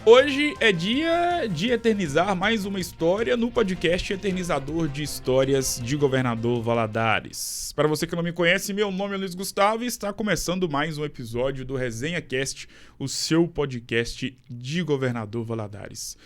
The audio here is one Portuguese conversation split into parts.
Hoje é dia de eternizar mais uma história no podcast Eternizador de Histórias de Governador Valadares. Para você que não me conhece, meu nome é Luiz Gustavo e está começando mais um episódio do Resenha Cast, o seu podcast de Governador Valadares.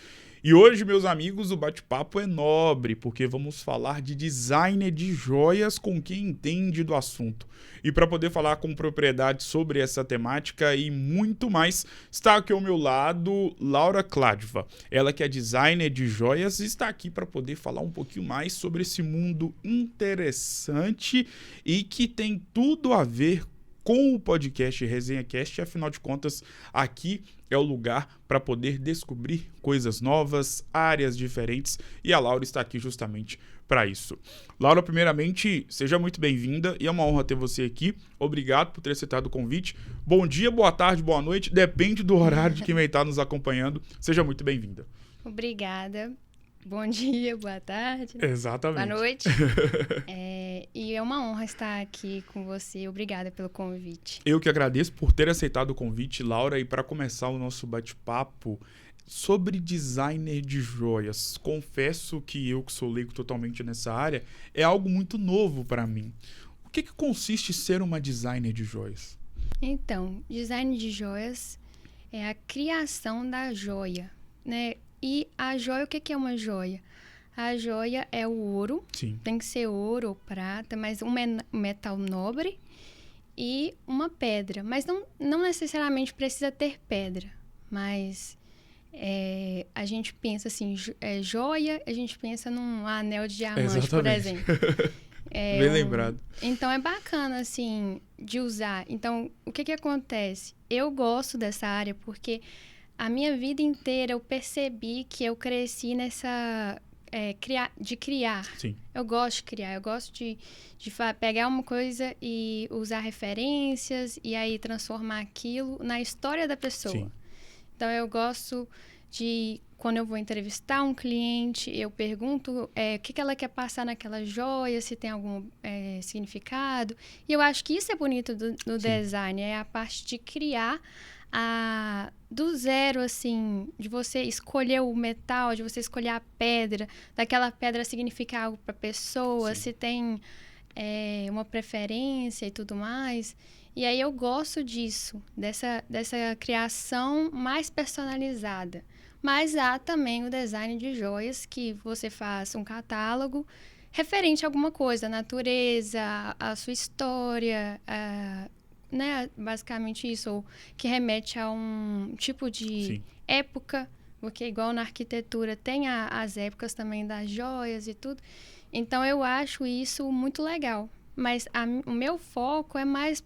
E hoje, meus amigos, o bate-papo é nobre, porque vamos falar de designer de joias com quem entende do assunto. E para poder falar com propriedade sobre essa temática e muito mais, está aqui ao meu lado Laura Kladva. Ela que é designer de joias e está aqui para poder falar um pouquinho mais sobre esse mundo interessante e que tem tudo a ver com o podcast Resenha Cast. Afinal de contas, aqui é o lugar para poder descobrir coisas novas, áreas diferentes, e a Laura está aqui justamente para isso. Laura, primeiramente, seja muito bem-vinda e é uma honra ter você aqui. Obrigado por ter aceitado o convite. Bom dia, boa tarde, boa noite, depende do horário de quem vai estar nos acompanhando. Seja muito bem-vinda. Obrigada. Bom dia, boa tarde. Exatamente. Boa noite. E é uma honra estar aqui com você. Obrigada pelo convite. Eu que agradeço por ter aceitado o convite, Laura. E para começar o nosso bate-papo sobre designer de joias, confesso que eu, que sou leigo totalmente nessa área, é algo muito novo para mim. O que consiste ser uma designer de joias? Então, design de joias é a criação da joia, né? E a joia, o que é uma joia? A joia é o ouro. Sim. Tem que ser ouro ou prata, mas um metal nobre e uma pedra. Mas não necessariamente precisa ter pedra, mas a gente pensa assim, joia, a gente pensa num anel de diamante, Exatamente. por exemplo. Bem lembrado. Então é bacana, assim, de usar. Então, o que acontece? Eu gosto dessa área porque a minha vida inteira eu percebi que eu cresci nessa... de criar. Sim. Eu gosto de criar, eu gosto de pegar uma coisa e usar referências e aí transformar aquilo na história da pessoa. Sim. Então, eu gosto de, quando eu vou entrevistar um cliente, eu pergunto o que ela quer passar naquela joia, se tem algum significado. E eu acho que isso é bonito no design, é a parte de criar do zero, assim, de você escolher o metal, de você escolher a pedra, daquela pedra significar algo para a pessoa, Sim. se tem uma preferência e tudo mais. E aí eu gosto disso, dessa criação mais personalizada. Mas há também o design de joias, que você faz um catálogo referente a alguma coisa, a natureza, a sua história, né? Basicamente isso, ou que remete a um tipo de época, porque igual na arquitetura tem as épocas também das joias e tudo. Então eu acho isso muito legal. Mas o meu foco é mais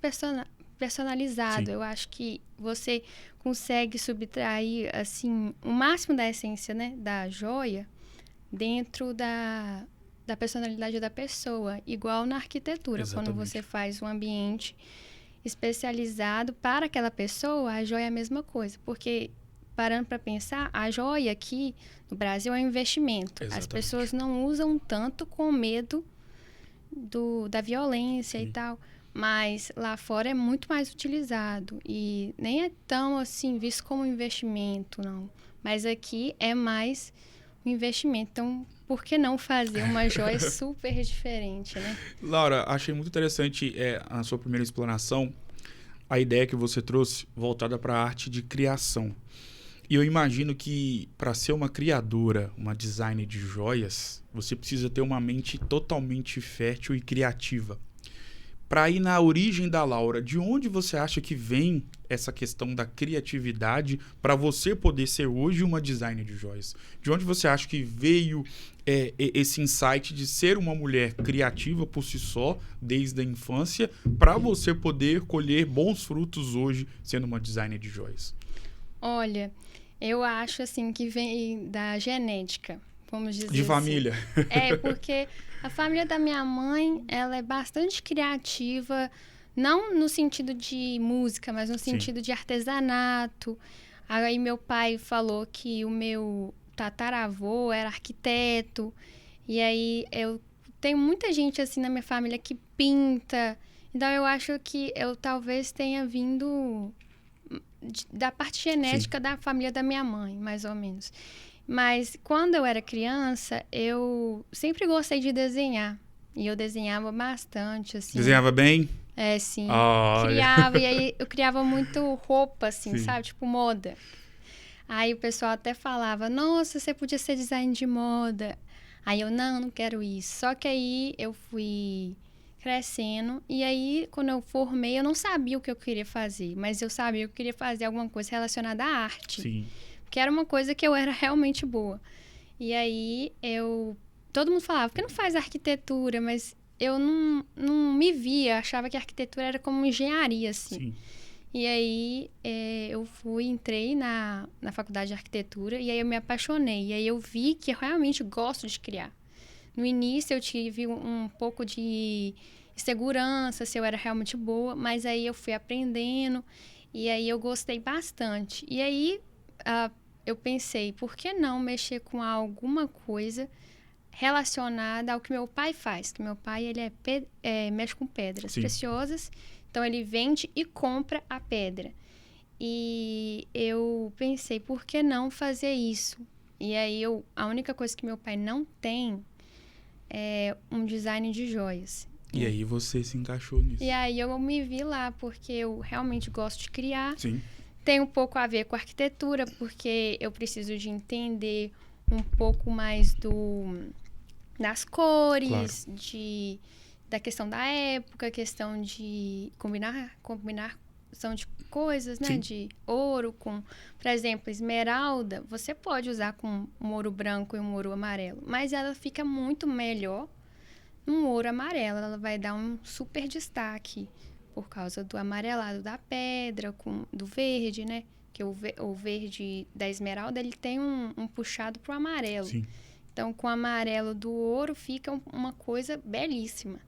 personalizado. Sim. Eu acho que você consegue subtrair, assim, o máximo da essência, né, da joia dentro da personalidade da pessoa. Igual na arquitetura. Exatamente. Quando você faz um ambiente especializado para aquela pessoa, a joia é a mesma coisa. Porque, parando para pensar, a joia aqui no Brasil é um investimento. Exatamente. As pessoas não usam tanto com medo da violência e tal, mas lá fora é muito mais utilizado e nem é tão assim visto como investimento, não. Mas aqui é mais um investimento. Então, por que não fazer uma joia super diferente, né? Laura, achei muito interessante a sua primeira explanação, a ideia que você trouxe voltada para a arte de criação. E eu imagino que para ser uma criadora, uma designer de joias, você precisa ter uma mente totalmente fértil e criativa. Para ir na origem da Laura, de onde você acha que vem essa questão da criatividade para você poder ser hoje uma designer de joias? De onde você acha que veio esse insight de ser uma mulher criativa por si só, desde a infância, para você poder colher bons frutos hoje sendo uma designer de joias? Olha, eu acho assim que vem da genética, vamos dizer de família. Assim. Porque a família da minha mãe, ela é bastante criativa, não no sentido de música, mas no sentido de artesanato. Aí meu pai falou que o meu tataravô era arquiteto. E aí tem muita gente assim na minha família que pinta. Então eu acho que eu talvez tenha vindo da parte genética da família da minha mãe, mais ou menos. Mas quando eu era criança, eu sempre gostei de desenhar. E eu desenhava bastante, assim. Desenhava bem? Sim. Olha. Criava, e aí eu criava muito roupa, assim, Sim. sabe? Tipo, moda. Aí o pessoal até falava, nossa, você podia ser design de moda. Aí eu, não quero isso. Só que aí eu fui crescendo, e aí quando eu formei, eu não sabia o que eu queria fazer, mas eu sabia que eu queria fazer alguma coisa relacionada à arte. Sim. Que era uma coisa que eu era realmente boa. E aí todo mundo falava, por que não faz arquitetura? Mas eu não me via, achava que a arquitetura era como engenharia, assim. Sim. E aí eu entrei na faculdade de arquitetura, e aí eu me apaixonei. E aí eu vi que eu realmente gosto de criar. No início eu tive um pouco de insegurança, se eu era realmente boa, mas aí eu fui aprendendo, e aí eu gostei bastante. E aí eu pensei, por que não mexer com alguma coisa relacionada ao que meu pai faz? Que meu pai, ele mexe com pedras preciosas, então ele vende e compra a pedra. E eu pensei, por que não fazer isso? E aí a única coisa que meu pai não tem é um design de joias. E aí você se encaixou nisso. E aí eu me vi lá, porque eu realmente gosto de criar. Sim. Tem um pouco a ver com arquitetura, porque eu preciso de entender um pouco mais das cores, claro. Da questão da época, questão de combinação de coisas, né? Sim. De ouro com, por exemplo, esmeralda. Você pode usar com um ouro branco e um ouro amarelo, mas ela fica muito melhor num ouro amarelo. Ela vai dar um super destaque por causa do amarelado da pedra, do verde, né? Que o verde da esmeralda, ele tem um puxado pro amarelo. Sim. Então, com o amarelo do ouro, fica uma coisa belíssima.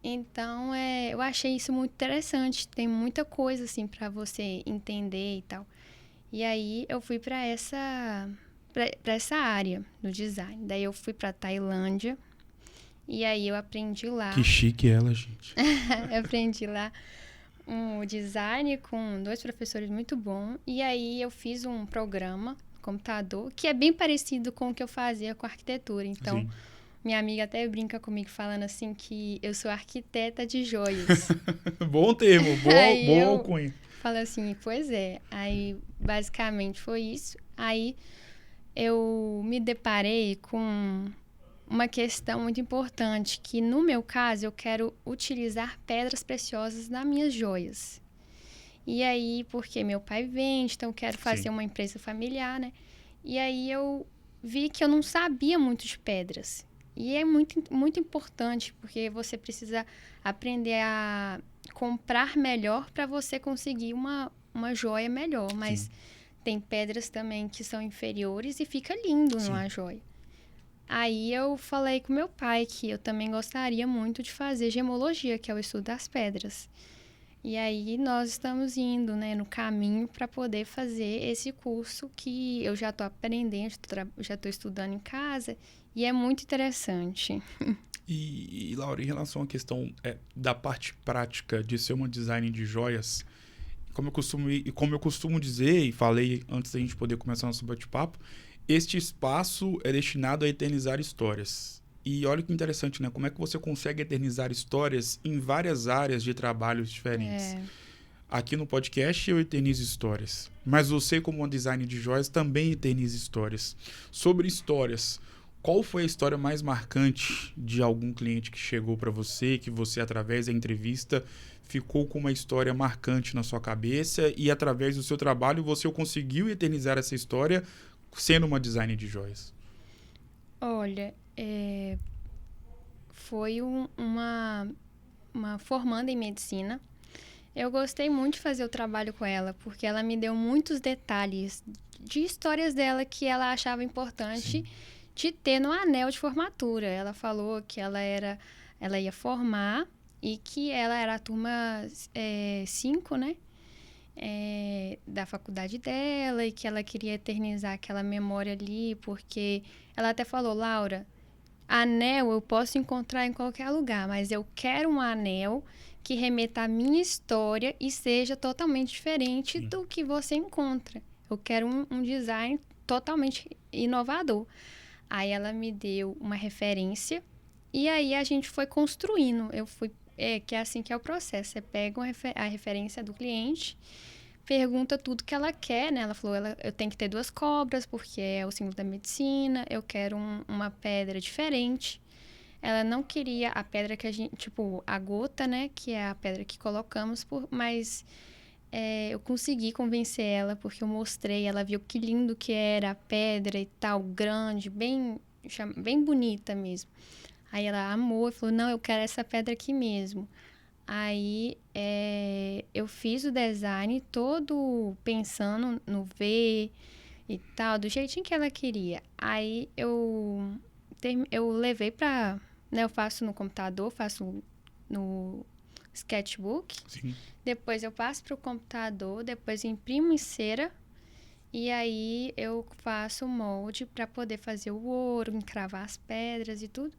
Então, eu achei isso muito interessante. Tem muita coisa, assim, para você entender e tal. E aí, eu fui para essa área do design. Daí, eu fui para Tailândia. E aí, eu aprendi lá. Que chique ela, gente. Eu aprendi lá um design com 2 professores muito bons. E aí, eu fiz um programa computador que é bem parecido com o que eu fazia com arquitetura. Então, Sim. minha amiga até brinca comigo falando assim que eu sou arquiteta de joias. Bom termo, bom alcunha. Falo assim, pois é. Aí, basicamente, foi isso. Aí, eu me deparei com uma questão muito importante, que no meu caso, eu quero utilizar pedras preciosas nas minhas joias. E aí, porque meu pai vende, então eu quero fazer uma empresa familiar, né? E aí, eu vi que eu não sabia muito de pedras. E é muito, muito importante, porque você precisa aprender a comprar melhor para você conseguir uma joia melhor. Mas tem pedras também que são inferiores e fica lindo numa joia. Aí eu falei com meu pai que eu também gostaria muito de fazer gemologia, que é o estudo das pedras. E aí nós estamos indo, né, no caminho para poder fazer esse curso que eu já estou aprendendo, já estou estudando em casa, e é muito interessante. E Laura, em relação à questão da parte prática de ser uma design de joias, como eu costumo dizer, e falei antes da gente poder começar nosso bate-papo, este espaço é destinado a eternizar histórias. E olha que interessante, né? Como é que você consegue eternizar histórias em várias áreas de trabalhos diferentes. Aqui no podcast eu eternizo histórias, mas você, como uma designer de joias, também eterniza histórias. Sobre histórias, qual foi a história mais marcante de algum cliente que chegou para você, que você, através da entrevista, ficou com uma história marcante na sua cabeça e, através do seu trabalho, você conseguiu eternizar essa história sendo uma designer de joias? Olha, foi uma formanda em medicina. Eu gostei muito de fazer o trabalho com ela, porque ela me deu muitos detalhes de histórias dela que ela achava importante de ter no anel de formatura. Ela falou que ela ia formar e que ela era a turma 5, né? Da faculdade dela, e que ela queria eternizar aquela memória ali, porque ela até falou, Laura, anel eu posso encontrar em qualquer lugar, mas eu quero um anel que remeta à minha história e seja totalmente diferente Sim. do que você encontra. Eu quero um design totalmente inovador. Aí ela me deu uma referência e aí a gente foi construindo. Que é assim que é o processo. Você pega a referência do cliente, pergunta tudo que ela quer, né? Ela falou, eu tenho que ter 2 cobras, porque é o símbolo da medicina, eu quero uma pedra diferente. Ela não queria a pedra que a gente, tipo, a gota, né? Que é a pedra que colocamos, mas eu consegui convencer ela, porque eu mostrei, ela viu que lindo que era a pedra e tal, grande, bem bonita mesmo. Aí ela amou e falou, não, eu quero essa pedra aqui mesmo. Aí eu fiz o design todo pensando no V e tal, do jeitinho que ela queria. Aí eu levei pra... Né, eu faço no computador, faço no sketchbook. Sim. Depois eu passo pro computador, depois eu imprimo em cera. E aí eu faço o molde para poder fazer o ouro, encravar as pedras e tudo.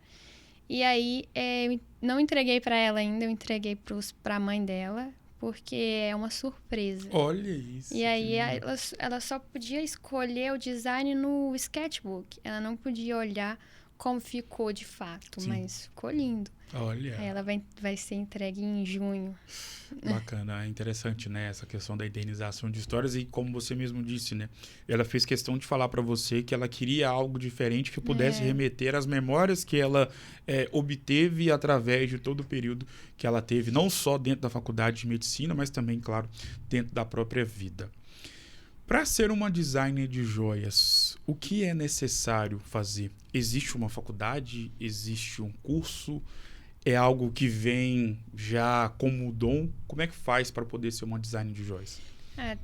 E aí eu não entreguei para ela ainda, eu entreguei para a mãe dela, porque é uma surpresa. Olha isso. E aí ela só podia escolher o design no sketchbook. Ela não podia olhar como ficou de fato, Sim. Mas ficou lindo. Olha. Aí ela vai ser entregue em junho. Bacana, é interessante, né, essa questão da indenização de histórias e como você mesmo disse, né, ela fez questão de falar para você que ela queria algo diferente que pudesse remeter às memórias que ela obteve através de todo o período que ela teve, não só dentro da faculdade de medicina, mas também, claro, dentro da própria vida. Para ser uma designer de joias, o que é necessário fazer? Existe uma faculdade? Existe um curso? É algo que vem já como dom? Como é que faz para poder ser uma designer de joias?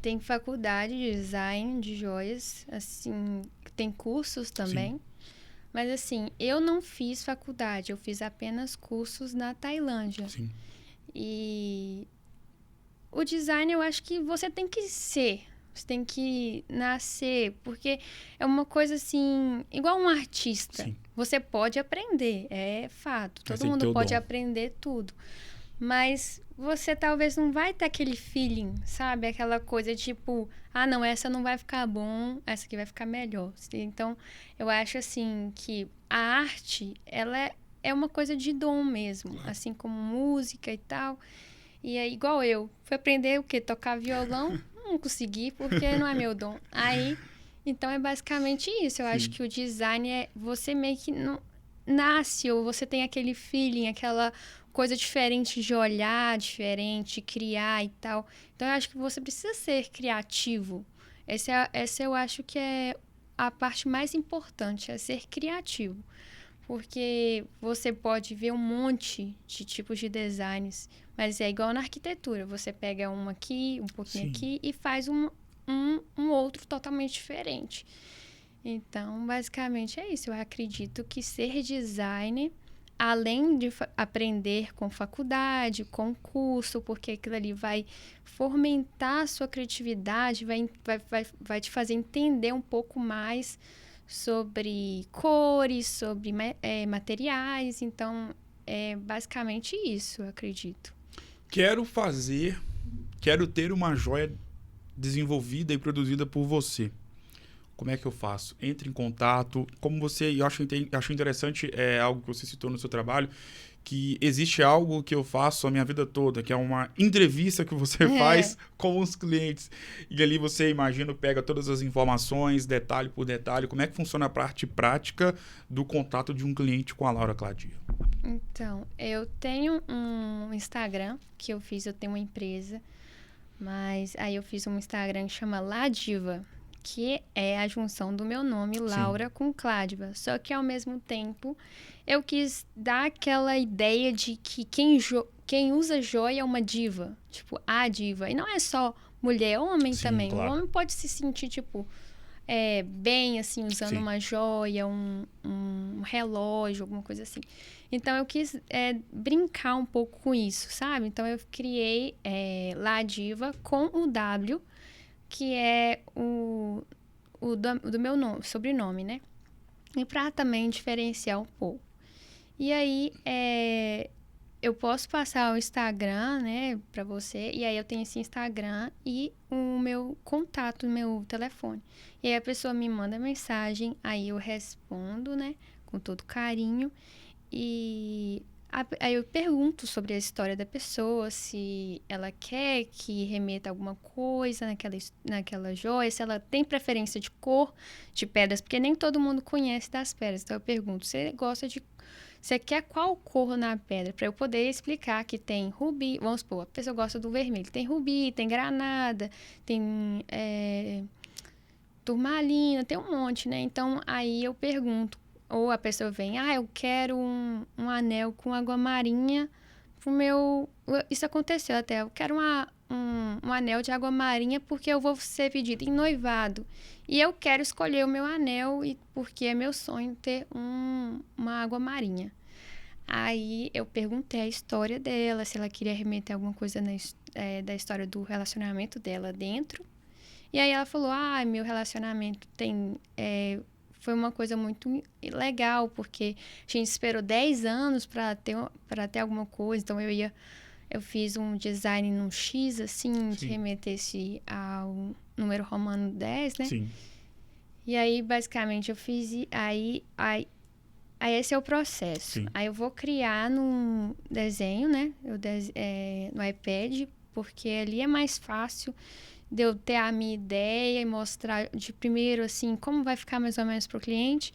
Tem faculdade de design de joias, assim, tem cursos também. Sim. Mas assim, eu não fiz faculdade, eu fiz apenas cursos na Tailândia. Sim. E o design eu acho que você tem que ser. Você tem que nascer, porque é uma coisa assim, igual um artista. Sim. Você pode aprender, é fato. Todo mundo pode aprender tudo. Mas você talvez não vai ter aquele feeling, sabe? Aquela coisa tipo, não, essa não vai ficar bom, essa aqui vai ficar melhor. Então, eu acho assim que a arte, ela é uma coisa de dom mesmo. Claro. Assim como música e tal. E é igual eu. Fui aprender o quê? Tocar violão. Não consegui, porque não é meu dom. Então é basicamente isso. Eu acho que o design é você meio que não nasce, ou você tem aquele feeling, aquela coisa diferente de olhar, diferente, criar e tal. Então eu acho que você precisa ser criativo. Essa eu acho que é a parte mais importante, é ser criativo. Porque você pode ver um monte de tipos de designs, mas é igual na arquitetura. Você pega um aqui, um pouquinho aqui e faz um outro totalmente diferente. Então, basicamente é isso. Eu acredito que ser designer, além de aprender com faculdade, com curso, porque aquilo ali vai fomentar a sua criatividade, vai te fazer entender um pouco mais sobre cores, sobre materiais. Então, é basicamente isso, eu acredito. Quero ter uma joia desenvolvida e produzida por você. Como é que eu faço? Entre em contato. Como você... Eu acho interessante algo que você citou no seu trabalho, que existe algo que eu faço a minha vida toda, que é uma entrevista que você faz com os clientes. E ali você, imagino, pega todas as informações, detalhe por detalhe. Como é que funciona a parte prática do contato de um cliente com a Laura Cladia? Então, eu tenho um Instagram que eu tenho uma empresa, mas aí eu fiz um Instagram que chama Ladiva, que é a junção do meu nome, Laura, com Cládiva. Só que, ao mesmo tempo, eu quis dar aquela ideia de que quem usa joia é uma diva. Tipo, a diva. E não é só mulher, é homem também. Claro. O homem pode se sentir, tipo, bem, assim, usando uma joia, um relógio, alguma coisa assim. Então, eu quis brincar um pouco com isso, sabe? Então, eu criei Ladiva com o W, que é do meu nome, sobrenome, né? E para também diferenciar um pouco. E aí, eu posso passar o Instagram, né, para você, e aí eu tenho esse Instagram e o meu contato, o meu telefone. E aí a pessoa me manda mensagem, aí eu respondo, né, com todo carinho, e aí eu pergunto sobre a história da pessoa, se ela quer que remeta alguma coisa naquela joia, se ela tem preferência de cor de pedras, porque nem todo mundo conhece das pedras. Então eu pergunto, você quer qual cor na pedra? Para eu poder explicar que tem rubi, vamos supor, a pessoa gosta do vermelho. Tem rubi, tem granada, tem turmalina, tem um monte, né? Então, aí eu pergunto. Ou a pessoa vem, eu quero um anel com água marinha pro meu... Isso aconteceu até. Eu quero um anel de água marinha porque eu vou ser pedida em noivado. E eu quero escolher o meu anel porque é meu sonho ter uma água marinha. Aí eu perguntei a história dela, se ela queria remeter alguma coisa da história do relacionamento dela dentro. E aí ela falou, meu relacionamento foi uma coisa muito legal, porque a gente esperou 10 anos para ter alguma coisa. Então eu fiz um design num X, assim, que remetesse ao número romano 10, né? Sim. E aí, basicamente, eu fiz... Aí esse é o processo. Sim. Aí eu vou criar num desenho, né? No iPad, porque ali é mais fácil de eu ter a minha ideia e mostrar de primeiro, assim, como vai ficar mais ou menos para o cliente.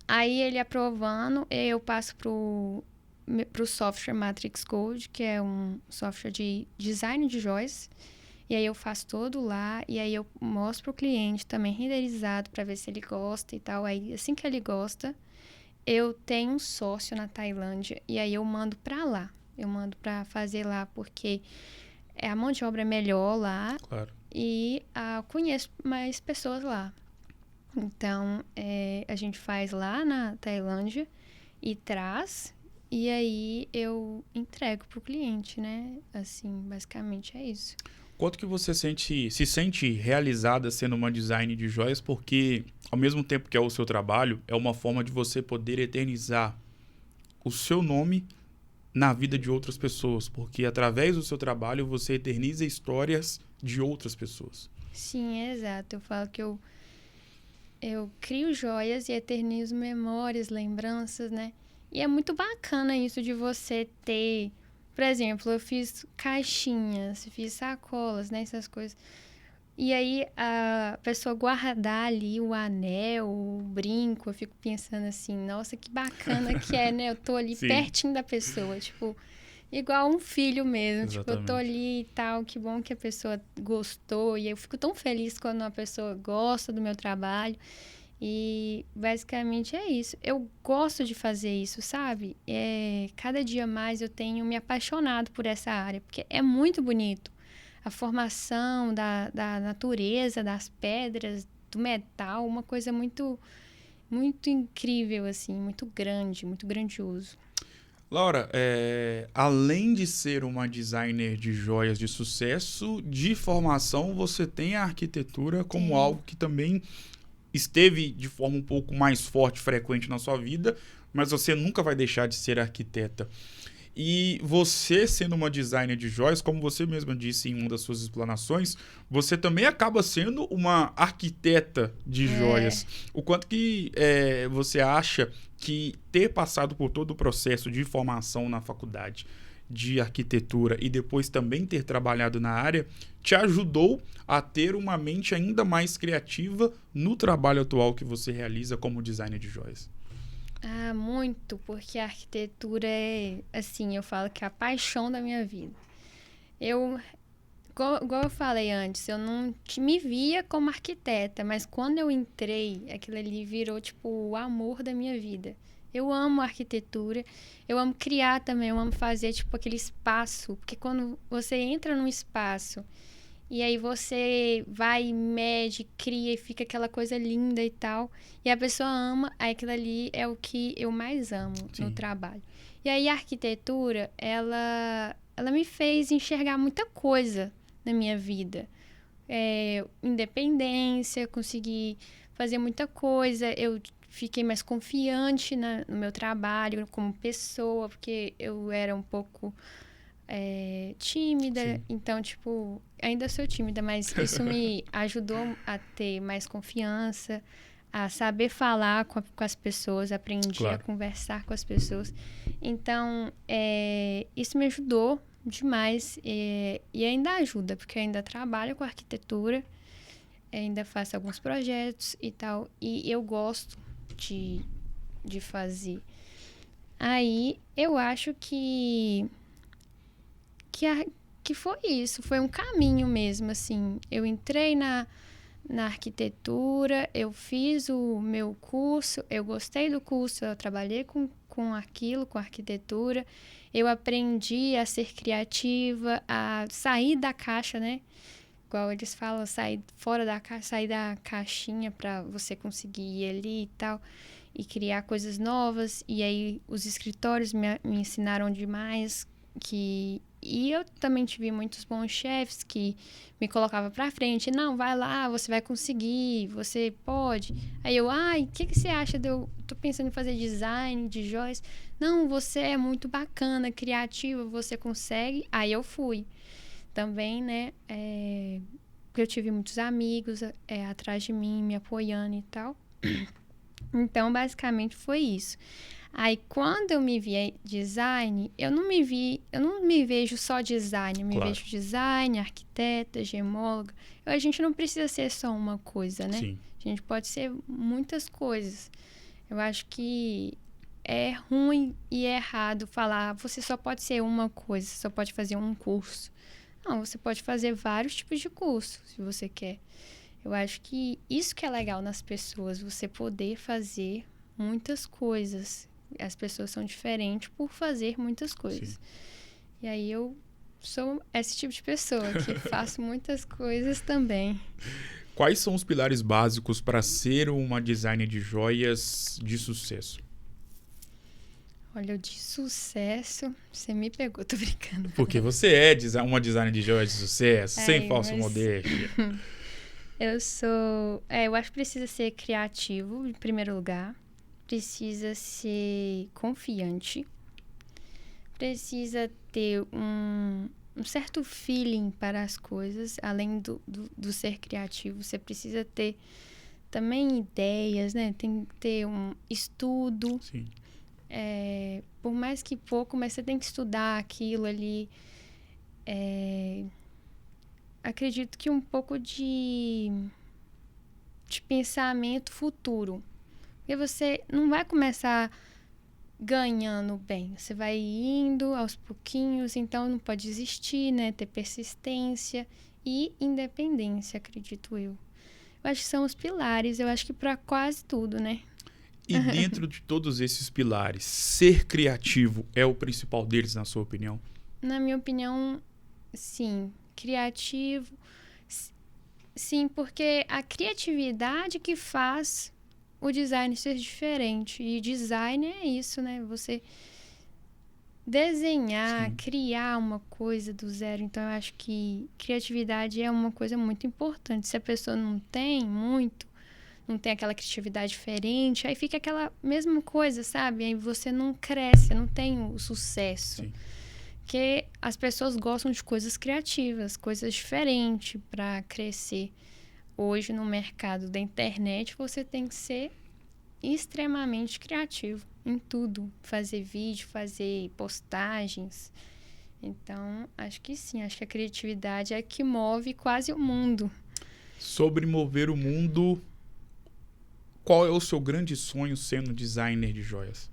Aí ele aprovando, eu passo pro software Matrix Code, que é um software de design de joias. E aí eu faço todo lá, e aí eu mostro pro cliente também renderizado para ver se ele gosta e tal. Aí assim que ele gosta, eu tenho um sócio na Tailândia, e aí eu mando para lá. Eu mando para fazer lá, porque a mão de obra é melhor lá. Claro. E conheço mais pessoas lá. Então, a gente faz lá na Tailândia e traz, e aí eu entrego pro cliente, né? Assim, basicamente é isso. Quanto que você se sente realizada sendo uma design de joias? Porque, ao mesmo tempo que é o seu trabalho, é uma forma de você poder eternizar o seu nome na vida de outras pessoas. Porque, através do seu trabalho, você eterniza histórias de outras pessoas. Sim, exato. Eu falo que eu crio joias e eternizo memórias, lembranças, né? E é muito bacana isso de você ter... Por exemplo, eu fiz caixinhas, fiz sacolas, né? Essas coisas. E aí, a pessoa guardar ali o anel, o brinco, eu fico pensando assim, nossa, que bacana que é, né? Eu tô ali pertinho da pessoa, tipo, igual um filho mesmo. Exatamente. Tipo, eu tô ali e tal, que bom que a pessoa gostou. E eu fico tão feliz quando uma pessoa gosta do meu trabalho. E basicamente é isso. Eu gosto de fazer isso, sabe? Cada dia mais eu tenho me apaixonado por essa área, porque é muito bonito. A formação da natureza, das pedras, do metal, uma coisa muito, muito incrível, assim, muito grande, muito grandioso. Laura, além de ser uma designer de joias de sucesso, de formação você tem a arquitetura como algo que também esteve de forma um pouco mais forte, frequente na sua vida, mas você nunca vai deixar de ser arquiteta. E você, sendo uma designer de joias, como você mesma disse em uma das suas explanações, você também acaba sendo uma arquiteta de joias. O quanto que você acha que ter passado por todo o processo de formação na faculdade de arquitetura e depois também ter trabalhado na área te ajudou a ter uma mente ainda mais criativa no trabalho atual que você realiza como designer de joias? Muito, porque a arquitetura assim, eu falo que é a paixão da minha vida. Igual eu falei antes, eu não me via como arquiteta, mas quando eu entrei, aquilo ali virou, tipo, o amor da minha vida. Eu amo arquitetura, eu amo criar também, eu amo fazer, tipo, aquele espaço. Porque quando você entra num espaço e aí você vai, mede, cria e fica aquela coisa linda e tal, e a pessoa ama, aí aquilo ali é o que eu mais amo no trabalho. E aí a arquitetura, ela me fez enxergar muita coisa na minha vida. Independência, consegui fazer muita coisa. Eu fiquei mais confiante no meu trabalho como pessoa, porque eu era um pouco tímida. Sim. Então, tipo, ainda sou tímida, mas isso me ajudou a ter mais confiança, a saber falar com as pessoas, aprendi a Claro. conversar com as pessoas. Então, isso me ajudou demais e ainda ajuda, porque eu ainda trabalho com arquitetura, ainda faço alguns projetos e tal, e eu gosto de fazer. Aí, eu acho que foi isso, foi um caminho mesmo, assim. Eu entrei na arquitetura, eu fiz o meu curso, eu gostei do curso, eu trabalhei com aquilo, com arquitetura, eu aprendi a ser criativa, a sair da caixa, né? Igual eles falam, sair fora da caixa, sair da caixinha para você conseguir ir ali e tal, e criar coisas novas. E aí os escritórios me ensinaram demais E eu também tive muitos bons chefes que me colocavam pra frente. Não, vai lá, você vai conseguir, você pode. Aí eu, o que você acha tô pensando em fazer design de joias. Não, você é muito bacana, criativa, você consegue. Aí eu fui. Também, né, porque eu tive muitos amigos atrás de mim, me apoiando e tal. Então, basicamente, foi isso. Aí, quando eu me vi design, eu não me vejo só design, eu me Claro. vejo design, arquiteta, gemóloga. A gente não precisa ser só uma coisa, né? Sim. A gente pode ser muitas coisas. Eu acho que é ruim e é errado falar, você só pode ser uma coisa, você só pode fazer um curso. Não, você pode fazer vários tipos de curso, se você quer. Eu acho que isso que é legal nas pessoas, você poder fazer muitas coisas. As pessoas são diferentes por fazer muitas coisas. Sim. E aí eu sou esse tipo de pessoa que faço muitas coisas também. Quais são os pilares básicos para ser uma designer de joias de sucesso? Olha, de sucesso, você me pegou, tô brincando. Porque você é uma designer de joias de sucesso, sem falsa modéstia. Eu acho que precisa ser criativo, em primeiro lugar. Precisa ser confiante. Precisa ter um certo feeling para as coisas. Além do ser criativo, você precisa ter também ideias, né? Tem que ter um estudo. Sim. Por mais que pouco, mas você tem que estudar aquilo ali. Acredito que um pouco de pensamento futuro. Porque você não vai começar ganhando bem. Você vai indo aos pouquinhos, então não pode desistir, né? Ter persistência e independência, acredito eu. Eu acho que são os pilares, eu acho que para quase tudo, né? E dentro de todos esses pilares, ser criativo é o principal deles, na sua opinião? Na minha opinião, sim. Criativo, sim, porque a criatividade que faz o design ser diferente. E design é isso, né? Você desenhar, Sim. criar uma coisa do zero. Então, eu acho que criatividade é uma coisa muito importante. Se a pessoa não tem aquela criatividade diferente, aí fica aquela mesma coisa, sabe? Aí você não cresce, não tem o sucesso. Sim. Porque as pessoas gostam de coisas criativas, coisas diferentes para crescer. Hoje, no mercado da internet, você tem que ser extremamente criativo em tudo. Fazer vídeo, fazer postagens. Então, acho que sim. Acho que a criatividade é que move quase o mundo. Sobre mover o mundo, qual é o seu grande sonho sendo designer de joias?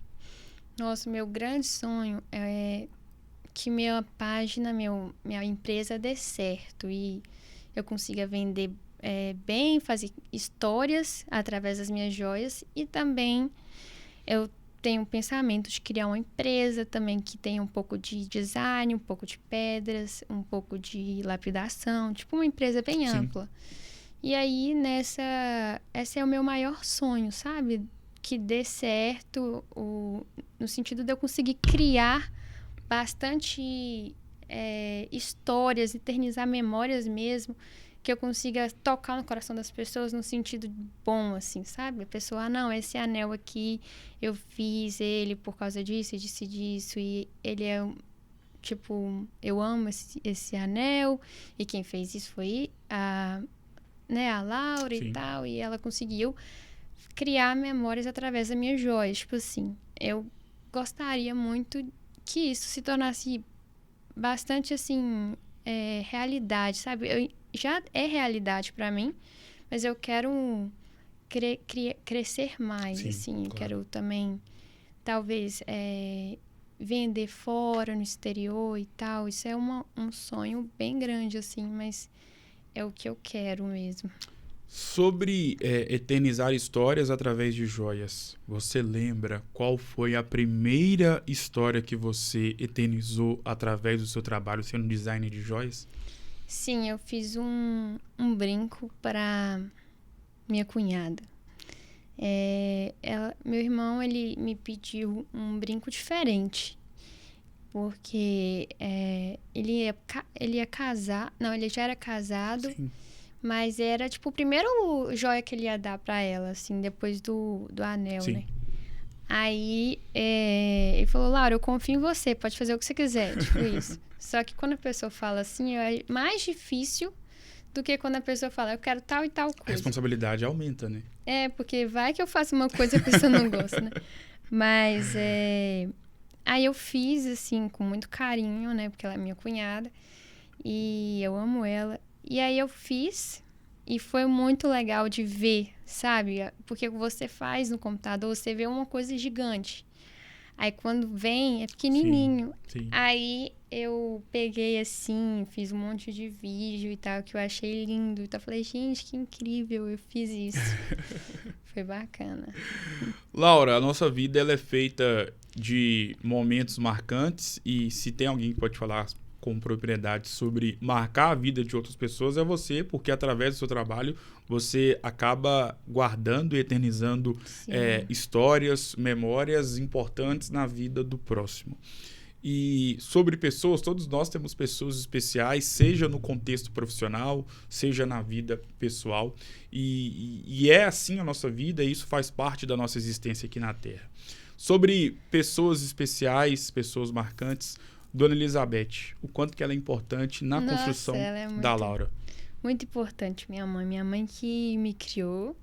Nossa, meu grande sonho é que minha página, minha empresa dê certo e eu consiga vender bem, fazer histórias através das minhas joias. E também eu tenho um pensamento de criar uma empresa também que tenha um pouco de design, um pouco de pedras, um pouco de lapidação, tipo uma empresa bem ampla. E aí, esse é o meu maior sonho, sabe? Que dê certo, no sentido de eu conseguir criar bastante histórias, eternizar memórias mesmo, que eu consiga tocar no coração das pessoas no sentido bom, assim, sabe? A pessoa, não, esse anel aqui, eu fiz ele por causa disso, disso, e ele é, tipo, eu amo esse anel, e quem fez isso foi a Laura Sim. e tal, e ela conseguiu criar memórias através das minhas joias. Tipo assim, eu gostaria muito que isso se tornasse bastante, assim, realidade, sabe? Já é realidade pra mim, mas eu quero crescer mais, Sim, assim. Eu claro. quero também, talvez, vender fora, no exterior e tal. Isso é um sonho bem grande, assim, mas é o que eu quero mesmo. Sobre eternizar histórias através de joias, você lembra qual foi a primeira história que você eternizou através do seu trabalho sendo designer de joias? Sim, eu fiz um brinco para minha cunhada. Meu irmão, ele me pediu um brinco diferente, porque ele ia casar, não, ele já era casado, Sim. mas era tipo o primeiro joia que ele ia dar para ela, assim, depois do anel, Sim. né? Aí ele falou, Laura, eu confio em você, pode fazer o que você quiser, tipo isso. Só que quando a pessoa fala assim, é mais difícil do que quando a pessoa fala, eu quero tal e tal A coisa. responsabilidade aumenta, né? Porque vai que eu faço uma coisa e a pessoa não gosta, né? Mas aí eu fiz, assim, com muito carinho, né? Porque ela é minha cunhada e eu amo ela. E aí eu fiz e foi muito legal de ver, sabe? Porque você faz no computador, você vê uma coisa gigante. Aí quando vem, é pequenininho. Sim. Aí eu peguei assim, fiz um monte de vídeo e tal, que eu achei lindo. Então eu falei, gente, que incrível, eu fiz isso. Foi bacana. Laura, a nossa vida ela é feita de momentos marcantes e se tem alguém que pode falar com propriedade sobre marcar a vida de outras pessoas é você, porque através do seu trabalho você acaba guardando e eternizando histórias, memórias importantes na vida do próximo. E sobre pessoas, todos nós temos pessoas especiais, seja no contexto profissional, seja na vida pessoal. E é assim a nossa vida e isso faz parte da nossa existência aqui na Terra. Sobre pessoas especiais, pessoas marcantes, Dona Elizabeth, o quanto que ela é importante na construção da Laura. Muito importante, minha mãe que me criou.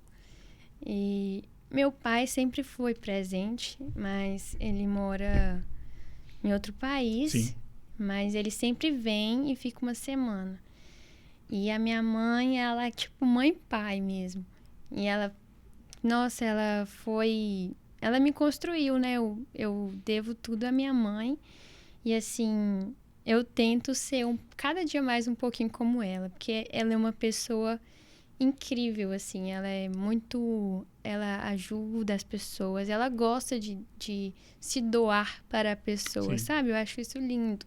E meu pai sempre foi presente, mas ele mora em outro país. Sim. Mas ele sempre vem e fica uma semana. E a minha mãe, ela é tipo mãe e pai mesmo. E ela, nossa, ela me construiu, né? Eu devo tudo à minha mãe. E assim, eu tento ser cada dia mais um pouquinho como ela. Porque ela é uma pessoa incrível, assim. Ela ajuda as pessoas. Ela gosta de se doar para a pessoa, sabe? Eu acho isso lindo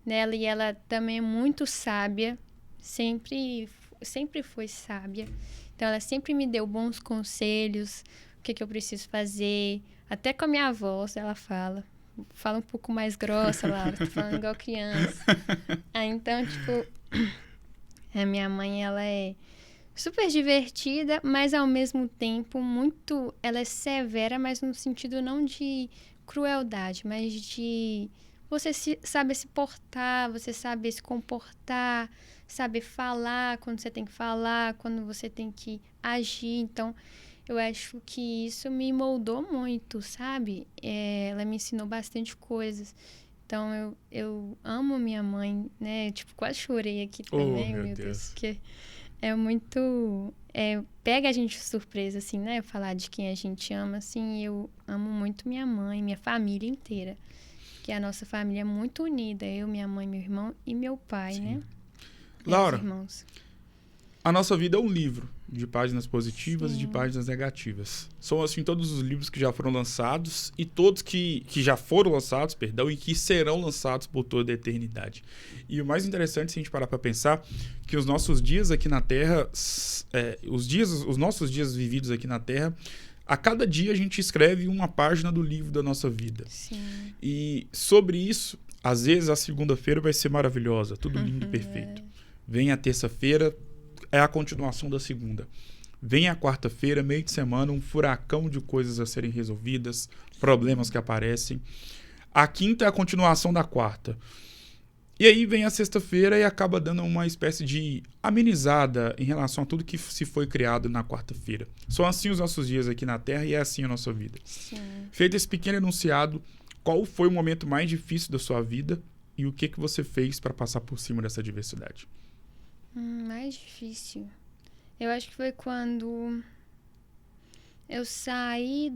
nela. E ela também é muito sábia. Sempre foi sábia. Então, ela sempre me deu bons conselhos. O que eu preciso fazer. Até com a minha voz, ela fala um pouco mais grossa, Laura. Tô falando igual criança. Então, tipo... A minha mãe, ela é super divertida, mas ao mesmo tempo ela é severa, mas no sentido não de crueldade, mas de você saber se portar, você saber se comportar, saber falar quando você tem que falar, quando você tem que agir. Então, eu acho que isso me moldou muito, sabe? Ela me ensinou bastante coisas. Então, eu amo minha mãe, né? Tipo, quase chorei aqui também, meu Deus. Porque é muito... pega a gente de surpresa, assim, né? Falar de quem a gente ama, assim. Eu amo muito minha mãe, minha família inteira. Que a nossa família é muito unida. Eu, minha mãe, meu irmão e meu pai, Sim. né? Laura, irmãos. A nossa vida é um livro de páginas positivas e de páginas negativas. São, assim, todos os livros que já foram lançados e todos que já foram lançados, e que serão lançados por toda a eternidade. E o mais interessante, se a gente parar para pensar, que os nossos dias aqui na Terra, os nossos dias vividos aqui na Terra, a cada dia a gente escreve uma página do livro da nossa vida. Sim. E sobre isso, às vezes a segunda-feira vai ser maravilhosa, tudo lindo e perfeito. Vem a terça-feira, é a continuação da segunda. Vem a quarta-feira, meio de semana, um furacão de coisas a serem resolvidas, problemas que aparecem. A quinta é a continuação da quarta. E aí vem a sexta-feira e acaba dando uma espécie de amenizada em relação a tudo que se foi criado na quarta-feira. São assim os nossos dias aqui na Terra e é assim a nossa vida. Sim. Feito esse pequeno enunciado, qual foi o momento mais difícil da sua vida e o que você fez para passar por cima dessa adversidade? Mais difícil. Eu acho que foi quando eu saí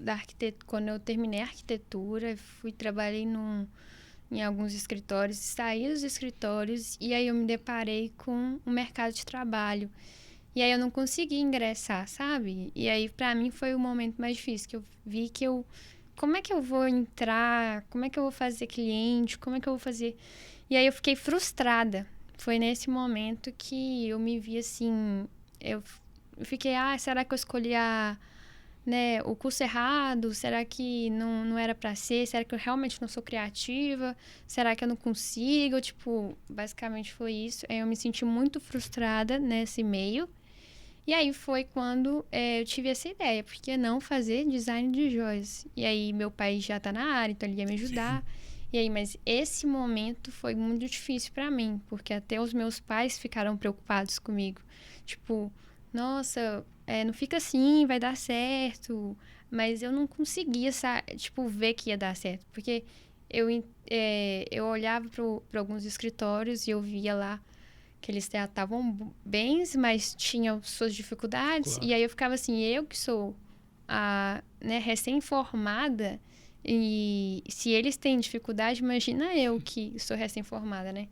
da arquitetura, quando eu terminei a arquitetura, trabalhei em alguns escritórios, saí dos escritórios e aí eu me deparei com o mercado de trabalho. E aí eu não consegui ingressar, sabe? E aí pra mim foi o momento mais difícil, que eu vi que como é que eu vou entrar? Como é que eu vou fazer cliente? Como é que eu vou fazer? E aí eu fiquei frustrada. Foi nesse momento que eu me vi assim, eu fiquei, será que eu escolhi o curso errado? Será que não era pra ser? Será que eu realmente não sou criativa? Será que eu não consigo? Tipo, basicamente foi isso. Aí eu me senti muito frustrada nesse meio. E aí foi quando eu tive essa ideia, por que não fazer design de joias? E aí meu pai já tá na área, então ele ia me ajudar. Sim. E aí, mas esse momento foi muito difícil pra mim, porque até os meus pais ficaram preocupados comigo. Tipo, nossa, não fica assim, vai dar certo. Mas eu não conseguia, ver que ia dar certo, porque eu olhava para alguns escritórios e eu via lá que eles estavam bens, mas tinham suas dificuldades. Claro. E aí eu ficava assim, eu que sou recém-formada, e se eles têm dificuldade, imagina eu que sou recém-formada, né?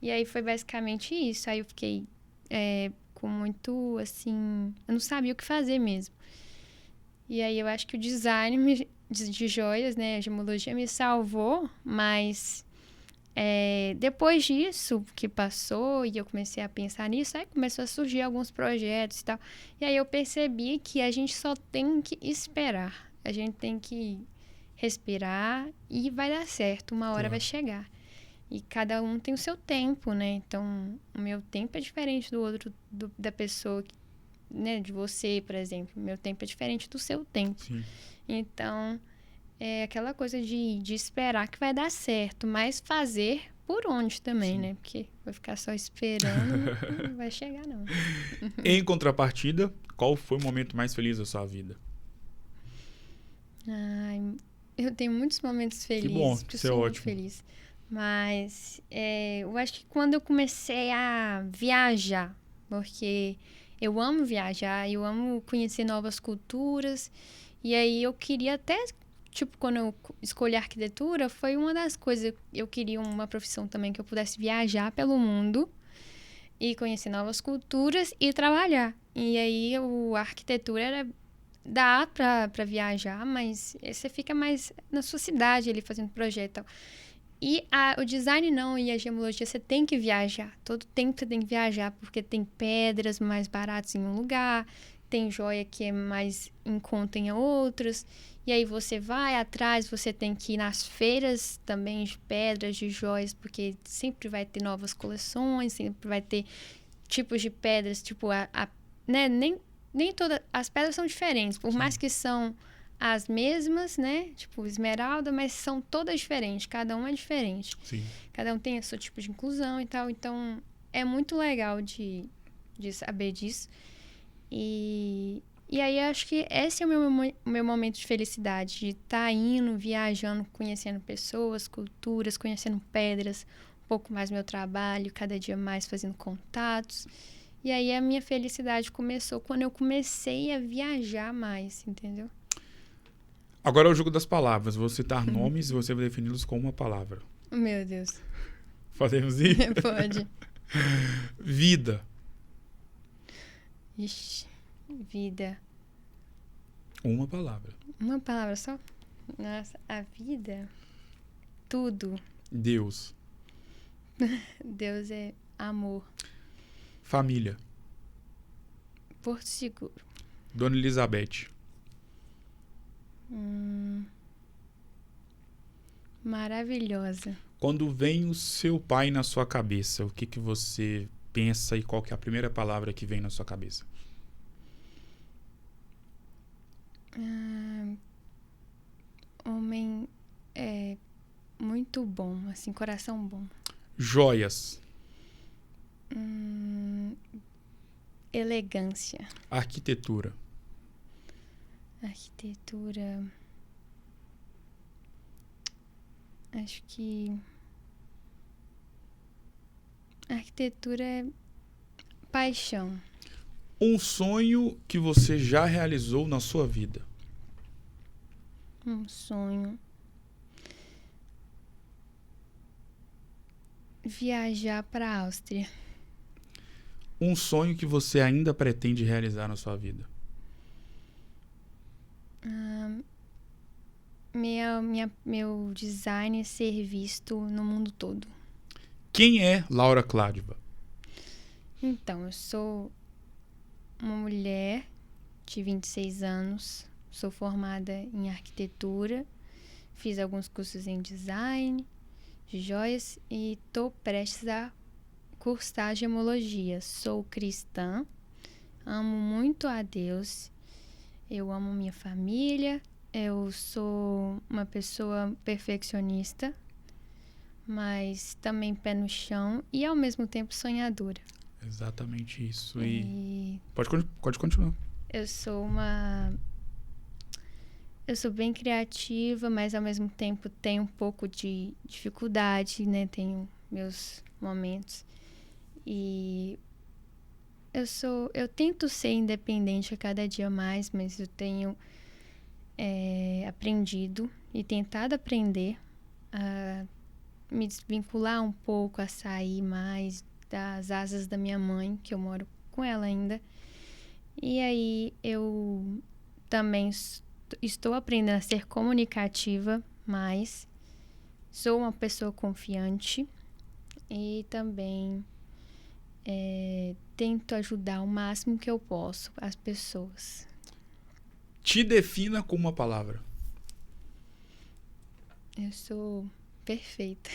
E aí foi basicamente isso. Aí eu fiquei com muito, assim... Eu não sabia o que fazer mesmo. E aí eu acho que o design de joias, né? A gemologia me salvou, mas... depois disso que passou e eu comecei a pensar nisso, aí começou a surgir alguns projetos e tal. E aí eu percebi que a gente só tem que esperar. A gente tem que respirar e vai dar certo. Uma hora vai chegar. E cada um tem o seu tempo, né? Então, o meu tempo é diferente do outro, da pessoa, né? De você, por exemplo. O meu tempo é diferente do seu tempo. Sim. Então... é aquela coisa de esperar que vai dar certo, mas fazer por onde também, sim, né? Porque vai ficar só esperando, não vai chegar, não. Em contrapartida, qual foi o momento mais feliz da sua vida? Eu tenho muitos momentos felizes. Que bom, porque isso é ótimo. Muito feliz. Mas eu acho que quando eu comecei a viajar, porque eu amo viajar, eu amo conhecer novas culturas, e aí eu queria até... Tipo, quando eu escolhi arquitetura, foi uma das coisas. Eu queria uma profissão também que eu pudesse viajar pelo mundo e conhecer novas culturas e trabalhar. E aí, a arquitetura dá pra viajar, mas você fica mais na sua cidade ali fazendo projeto. E o design não, e a gemologia, você tem que viajar. Todo tempo você tem que viajar, porque tem pedras mais baratas em um lugar, tem joia que é mais em conta em outros. E aí você vai atrás, você tem que ir nas feiras também de pedras, de joias, porque sempre vai ter novas coleções, sempre vai ter tipos de pedras, tipo, né? Nem todas as pedras são diferentes, por mais que são as mesmas, né? Tipo, esmeralda, mas são todas diferentes, cada um é diferente. Sim. Cada um tem o seu tipo de inclusão e tal, então é muito legal de saber disso. E aí, acho que esse é o meu momento de felicidade, de estar indo, viajando, conhecendo pessoas, culturas, conhecendo pedras, um pouco mais meu trabalho, cada dia mais fazendo contatos. E aí, a minha felicidade começou quando eu comecei a viajar mais, entendeu? Agora é o jogo das palavras. Vou citar nomes e você vai defini-los com uma palavra. Meu Deus. Podemos ir? Pode. Vida. Ixi, vida. Uma palavra. Uma palavra só? Nossa, a vida. Tudo. Deus. Deus é amor. Família. Porto Seguro. Dona Elizabeth. Maravilhosa. Quando vem o seu pai na sua cabeça, o que você pensa e qual que é a primeira palavra que vem na sua cabeça? Homem muito bom, assim, coração bom. Joias. Elegância. Arquitetura. Arquitetura. Acho que arquitetura é paixão. Um sonho que você já realizou na sua vida. Um sonho. Viajar para a Áustria. Um sonho que você ainda pretende realizar na sua vida. Meu design é ser visto no mundo todo. Quem é Laura Kladva? Então, eu sou uma mulher de 26 anos, sou formada em arquitetura, fiz alguns cursos em design de joias e estou prestes a cursar gemologia. Sou cristã, amo muito a Deus, eu amo minha família, eu sou uma pessoa perfeccionista, mas também pé no chão e ao mesmo tempo sonhadora. Exatamente isso. E pode continuar. Eu sou bem criativa, mas ao mesmo tempo tenho um pouco de dificuldade, né? Tenho meus momentos. E eu tento ser independente a cada dia mais, mas eu tenho aprendido e tentado aprender a me desvincular um pouco, a sair mais das asas da minha mãe, que eu moro com ela ainda. E aí eu também estou aprendendo a ser comunicativa, mas sou uma pessoa confiante e também tento ajudar o máximo que eu posso as pessoas. Te defina com uma palavra. Eu sou perfeita.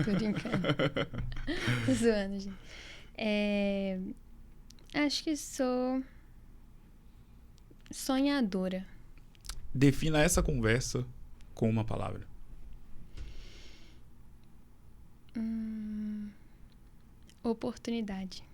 Tô brincando. Tô zoando, gente. Acho que sou sonhadora. Defina essa conversa com uma palavra. Oportunidade.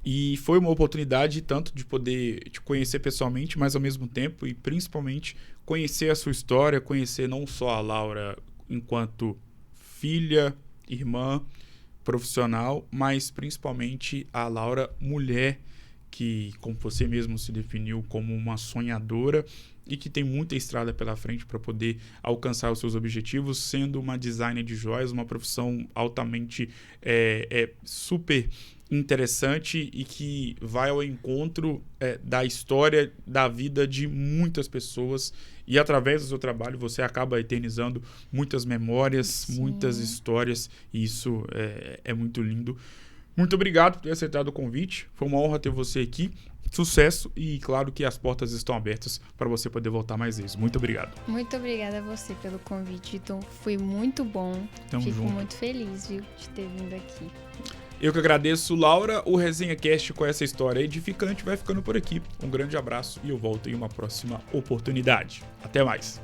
E foi uma oportunidade tanto de poder te conhecer pessoalmente, mas ao mesmo tempo, e principalmente, conhecer a sua história, conhecer não só a Laura enquanto filha, irmã, profissional, mas principalmente a Laura mulher, que, como você mesmo se definiu, como uma sonhadora e que tem muita estrada pela frente para poder alcançar os seus objetivos, sendo uma designer de joias, uma profissão altamente super interessante e que vai ao encontro da história, da vida de muitas pessoas, e através do seu trabalho você acaba eternizando muitas memórias, sim, muitas histórias, e isso é muito lindo. Muito obrigado por ter aceitado o convite, foi uma honra ter você aqui, sucesso, e claro que as portas estão abertas para você poder voltar mais vezes. Muito obrigado. Muito obrigada a você pelo convite, então foi muito bom. Fico muito feliz, viu, de ter vindo aqui. Eu que agradeço, Laura. O Resenha Cast com essa história edificante vai ficando por aqui. Um grande abraço e eu volto em uma próxima oportunidade. Até mais.